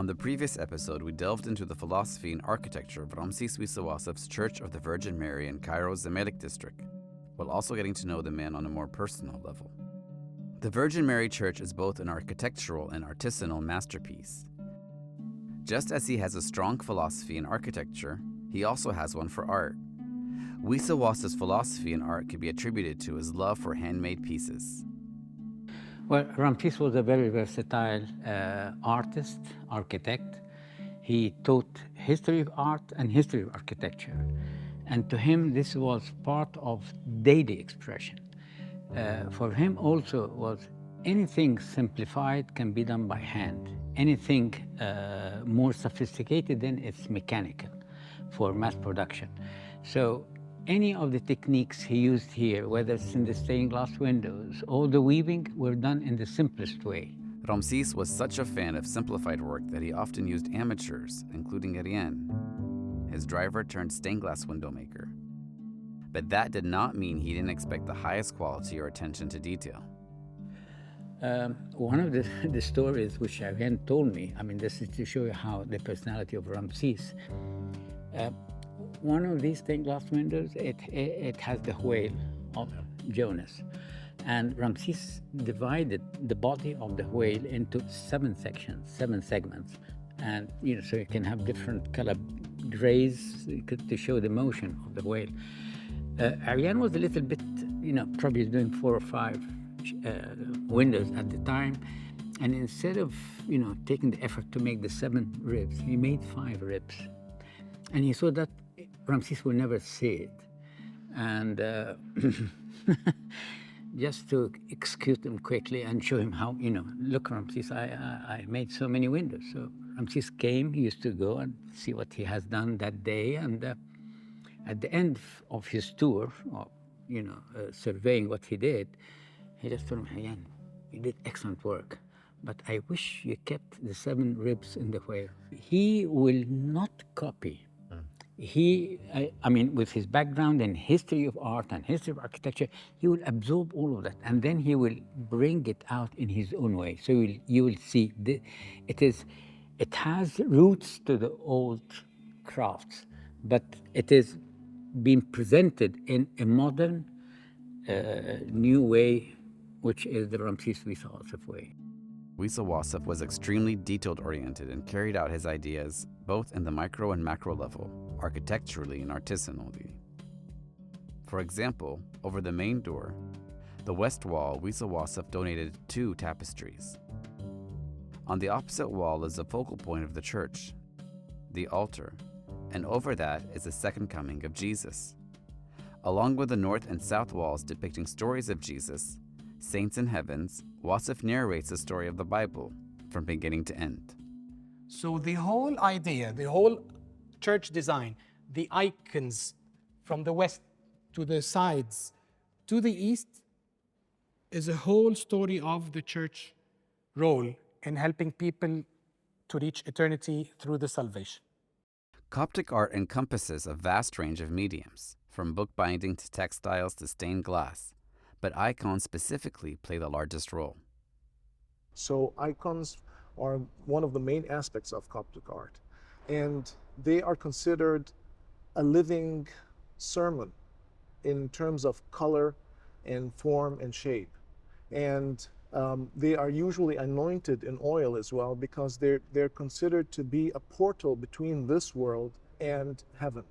On the previous episode, we delved into the philosophy and architecture of Ramses Wissa Wassef's Church of the Virgin Mary in Cairo's Zamalek district, while also getting to know the man on a more personal level. The Virgin Mary Church is both an architectural and artisanal masterpiece. Just as he has a strong philosophy in architecture, he also has one for art. Wissa Wassef's philosophy in art can be attributed to his love for handmade pieces. Well, Ramses was a very versatile artist, architect. He taught history of art and history of architecture. And to him, this was part of daily expression. For him also was anything simplified can be done by hand. Anything more sophisticated, then it's mechanical for mass production. So any of the techniques he used here, whether it's in the stained glass windows or the weaving, were done in the simplest way. Ramses was such a fan of simplified work that he often used amateurs, including Ariane, his driver turned stained glass window maker. But that did not mean he didn't expect the highest quality or attention to detail. One of the stories which Ariane told me, I mean, this is to show you how the personality of Ramses. One of these stained glass windows, it has the whale of Jonas. And Ramses divided the body of the whale into 7 sections, 7 segments. And, so you can have different color rays to show the motion of the whale. Ariane was a little bit, probably doing 4 or 5 windows at the time. And instead of, taking the effort to make the 7 ribs, he made 5 ribs. And he saw that Ramses will never see it. And just to execute him quickly and show him how, look, Ramses, I made so many windows. So Ramses came, he used to go and see what he has done that day. And at the end of his tour, of, surveying what he did, he just told him, Ariane, you did excellent work, but I wish you kept the 7 ribs in the whale. He will not copy. I mean, with his background in history of art and history of architecture, he will absorb all of that, and then he will bring it out in his own way. So you will see, it has roots to the old crafts, but it is being presented in a modern, new way, which is the Ramses Wissa Wassef way. Wissa Wassef was extremely detail-oriented and carried out his ideas both in the micro and macro level, architecturally and artisanally. For example, over the main door, the west wall, Wissa Wassef donated 2 tapestries. On the opposite wall is the focal point of the church, the altar, and over that is the second coming of Jesus. Along with the north and south walls depicting stories of Jesus, saints and heavens, Wassef narrates the story of the Bible from beginning to end. So the whole idea, the whole church design, the icons from the west to the sides to the east is a whole story of the church role in helping people to reach eternity through the salvation. Coptic art encompasses a vast range of mediums, from bookbinding to textiles to stained glass, but icons specifically play the largest role. So icons are one of the main aspects of Coptic art, and they are considered a living sermon in terms of color and form and shape. And they are usually anointed in oil as well, because they're considered to be a portal between this world and heaven.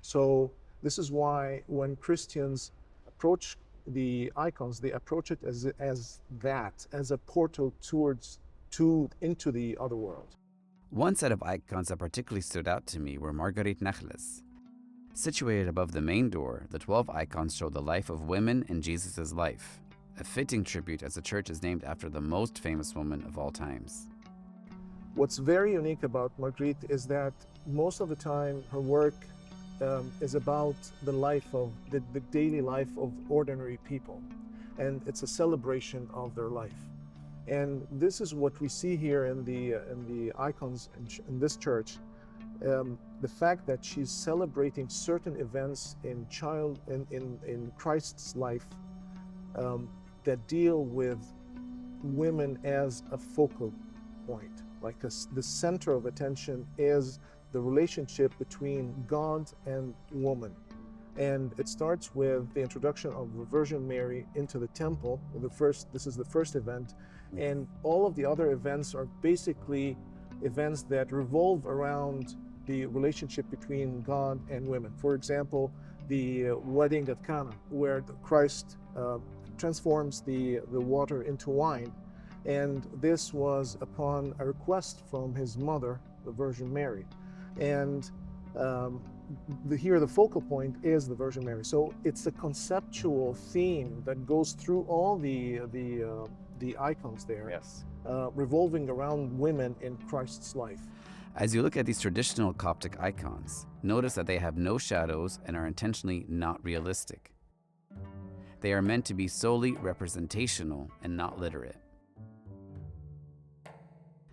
So this is why when Christians approach the icons, they approach it as a portal into the other world. One set of icons that particularly stood out to me were Margarit Nechles. Situated above the main door, the 12 icons show the life of women in Jesus' life, a fitting tribute as the church is named after the most famous woman of all times. What's very unique about Margarit is that most of the time her work is about the life of the daily life of ordinary people, and it's a celebration of their life. And this is what we see here in the icons in this church. The fact that she's celebrating certain events in Christ's life that deal with women as a focal point. like the center of attention is the relationship between God and woman. And it starts with the introduction of the Virgin Mary into the temple. This is the first event. And all of the other events are basically events that revolve around the relationship between God and women. For example, the wedding at Cana, where Christ transforms the water into wine. And this was upon a request from his mother, the Virgin Mary. And here the focal point is the Virgin Mary. So it's a conceptual theme that goes through all the icons there, Yes. revolving around women in Christ's life. As you look at these traditional Coptic icons, notice that they have no shadows and are intentionally not realistic. They are meant to be solely representational and not literate.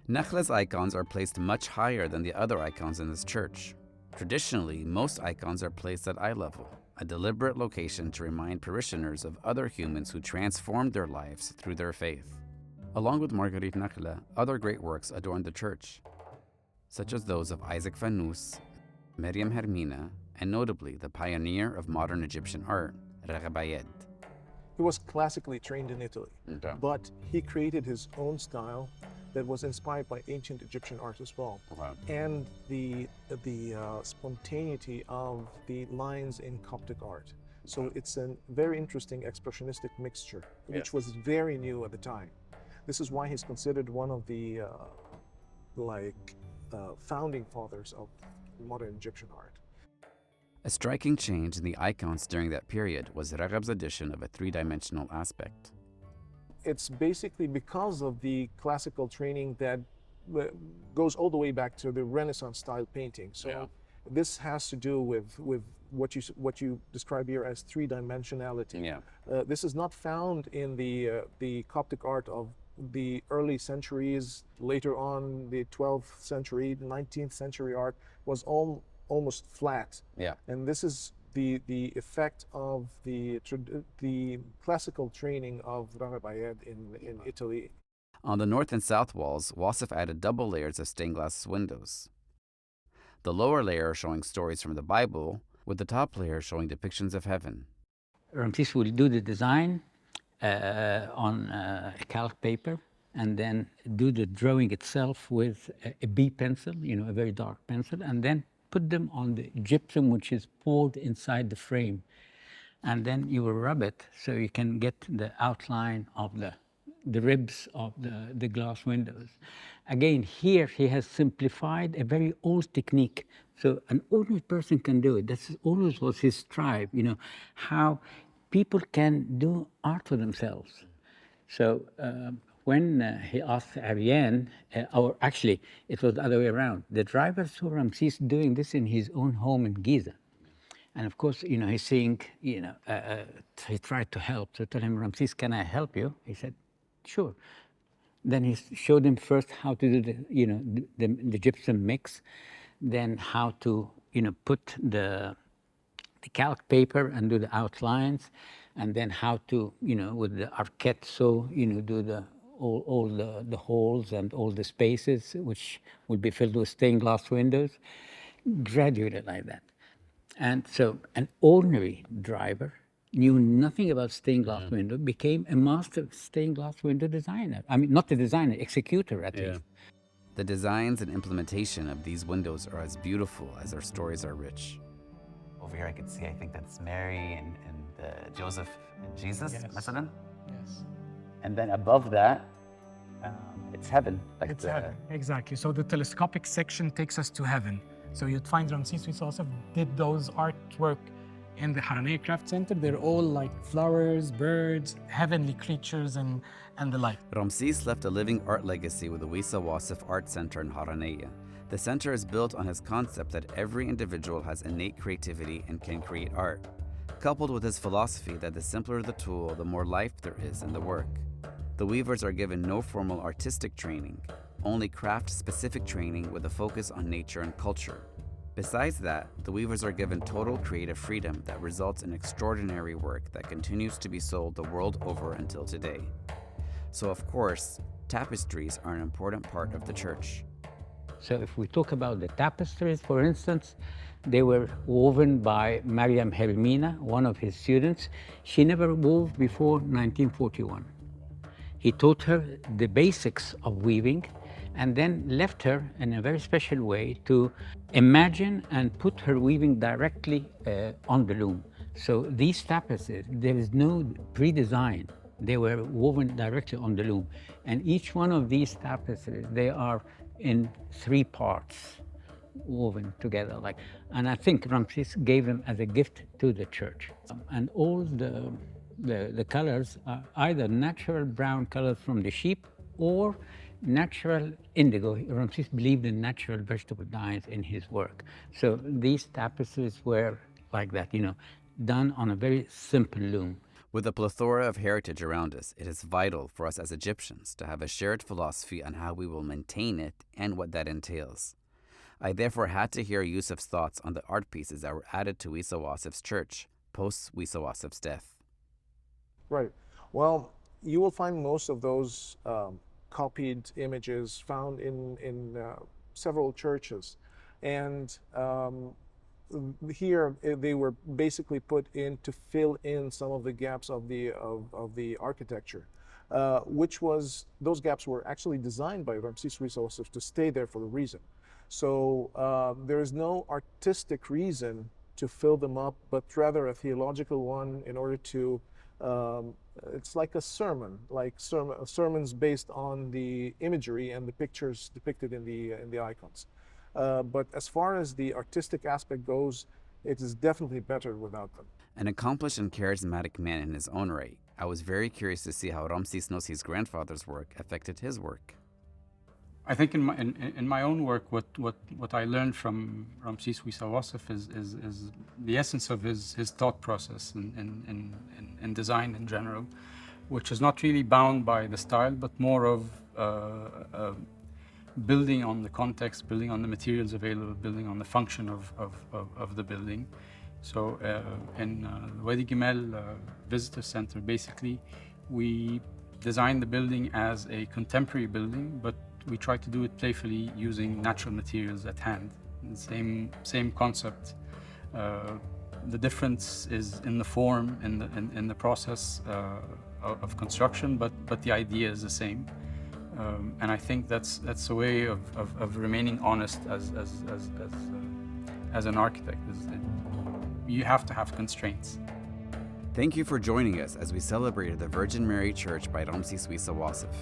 Nakhla's icons are placed much higher than the other icons in this church. Traditionally, most icons are placed at eye level, a deliberate location to remind parishioners of other humans who transformed their lives through their faith. Along with Marguerite Nakhla, other great works adorn the church, such as those of Isaac Fanous, Miriam Hermina, and notably the pioneer of modern Egyptian art, Ramses. He was classically trained in Italy, but he created his own style that was inspired by ancient Egyptian art as well. Wow. And the spontaneity of the lines in Coptic art. So it's a very interesting expressionistic mixture, which was very new at the time. This is why he's considered one of the founding fathers of modern Egyptian art. A striking change in the icons during that period was Ragheb's addition of a three-dimensional aspect. It's basically because of the classical training that goes all the way back to the Renaissance style painting. So this has to do with what you describe here as three-dimensionality. This is not found in the Coptic art of the early centuries. Later on, the 12th century, 19th century art was almost flat. And this is the effect of the classical training of Ramses in Italy. On the north and south walls, Wassef added double layers of stained glass windows. The lower layer showing stories from the Bible, with the top layer showing depictions of heaven. Ramses will do the design on calc paper and then do the drawing itself with a B pencil, a very dark pencil, and then put them on the gypsum, which is poured inside the frame. And then you will rub it so you can get the outline of the ribs of the glass windows. Again, here he has simplified a very old technique. So an ordinary person can do it. That's always was his strive, how people can do art for themselves. So when he asked Ariane, or actually it was the other way around, the driver saw Ramses doing this in his own home in Giza. And of course, he's seeing, he tried to help. So I told him, Ramses, can I help you? He said, sure. Then he showed him first how to do the gypsum mix, then how to, put the calc paper and do the outlines, and then how to, with the arquette, so, do all the holes and all the spaces, which will be filled with stained glass windows, gradually like that. And so an ordinary driver knew nothing about stained glass window, became a master stained glass window designer. I mean, not the designer, executor at least. The designs and implementation of these windows are as beautiful as their stories are rich. Over here I can see, I think that's Mary and Joseph and Jesus, مثلا. Yes. And then above that, it's heaven. It's heaven, exactly. So the telescopic section takes us to heaven. So you'd find Ramses Wissa Wassef did those artwork in the Haranea Craft Center. They're all like flowers, birds, heavenly creatures, and the like. Ramses left a living art legacy with the Wissa Wassef Art Center in Haranea. The center is built on his concept that every individual has innate creativity and can create art, coupled with his philosophy that the simpler the tool, the more life there is in the work. The weavers are given no formal artistic training, only craft-specific training with a focus on nature and culture. Besides that, the weavers are given total creative freedom that results in extraordinary work that continues to be sold the world over until today. So of course, tapestries are an important part of the church. So if we talk about the tapestries, for instance, they were woven by Mariam Helmina, one of his students. She never wove before 1941. He taught her the basics of weaving and then left her in a very special way to imagine and put her weaving directly on the loom. So these tapestries, there is no pre-design. They were woven directly on the loom. And each one of these tapestries, they are in 3 parts woven together. And I think Ramses gave them as a gift to the church. And all the colors are either natural brown colors from the sheep or natural indigo. Ramses believed in natural vegetable dyes in his work. So these tapestries were like that, done on a very simple loom. With a plethora of heritage around us, it is vital for us as Egyptians to have a shared philosophy on how we will maintain it and what that entails. I therefore had to hear Yusuf's thoughts on the art pieces that were added to Wissa Wassef's church post Wissa Wassef's death. Right. Well, you will find most of those copied images found in several churches. And here they were basically put in to fill in some of the gaps of the architecture, those gaps were actually designed by Ramses Wissa Wassef to stay there for a reason. So there is no artistic reason to fill them up, but rather a theological one in order to it's like a sermon, sermons based on the imagery and the pictures depicted in the icons. But as far as the artistic aspect goes, it is definitely better without them. An accomplished and charismatic man in his own right, I was very curious to see how Ramses Nossi's grandfather's work affected his work. I think in my own work, what I learned from Ramses Wissa Wassef is the essence of his thought process in design in general, which is not really bound by the style, but more of building on the context, building on the materials available, building on the function of the building. So in the Wadi Gimel Visitor Center, basically, we designed the building as a contemporary building, but we try to do it playfully using natural materials at hand. Same concept. The difference is in the form, in the process of construction, but the idea is the same. And I think that's a way of remaining honest as an architect. You have to have constraints. Thank you for joining us as we celebrated the Virgin Mary Church by Ramses Wissa Wassef.